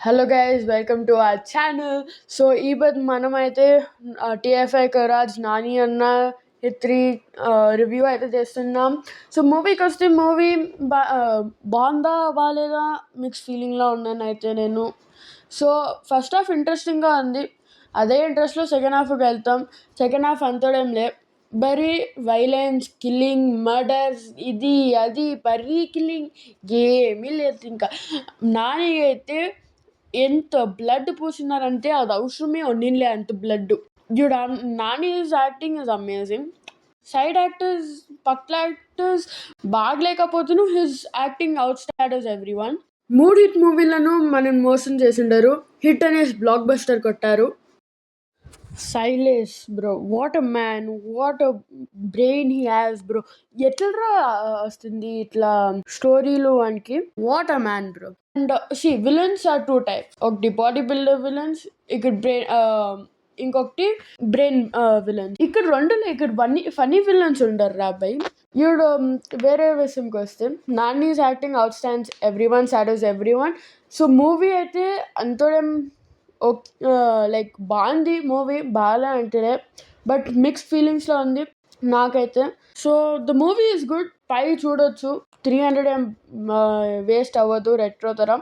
Hello guys, welcome to our channel. So ఈ పొద్దు మనమైతే టీఎఫ్ఐ కరాజ్ నాని అన్న హిత్రీ రివ్యూ అయితే చేస్తున్నాం. సో మూవీకి వస్తే మూవీ బాగుందా బాగాలేదా మిక్స్ ఫీలింగ్లో ఉన్నాను అయితే నేను. సో ఫస్ట్ హాఫ్ ఇంట్రెస్టింగ్గా ఉంది, అదే ఇంట్రెస్ట్లో సెకండ్ హాఫ్కి వెళ్తాం. సెకండ్ హాఫ్ అంతడేం లే, బరీ వైలెన్స్, కిల్లింగ్, మర్డర్స్, ఇది అది బరీ కిల్లింగ్ ఏమీ లేదు. ఇంకా నాని అయితే ఎంత బ్లడ్ పూసినారంటే అది అవసరమే ఉన్నిలే అంత బ్లడ్. చూడ Nani acting is amazing. Side actors, పక్కల యాక్టర్స్ బాగలేకపోతును, his acting outstands everyone. 3 hit మూవీలను మనం మోసం చేసిండారు, హిట్ అనేసి బ్లాక్ బస్టర్ కొట్టారు. Sailesh bro, what a man, what a brain he has bro. ఎట్లా వస్తుంది ఇట్లా స్టోరీలు వానికి, what a man bro. And see villains are 2 types, ఒకటి బాడీ బిల్డర్ విలన్స్, ఇక్కడ బ్రెయిన్, ఇంకొకటి బ్రెయిన్ విలన్స్. ఇక్కడ రెండులో ఇక్కడ ఫనీ విలన్స్ ఉండరు రాబాయ్. ఇప్పుడు వేరే విషయంకి వస్తే Nani's acting outstands everyone, shadows everyone. So movie అయితే అంతేం లైక్ బాగుంది మూవీ, బాగా అంటే బట్ మిక్స్డ్ ఫీలింగ్స్లో ఉంది నాకైతే. So the movie is good, పై చూడొచ్చు, 300 వేస్ట్ అవ్వదు రెట్రో తరం.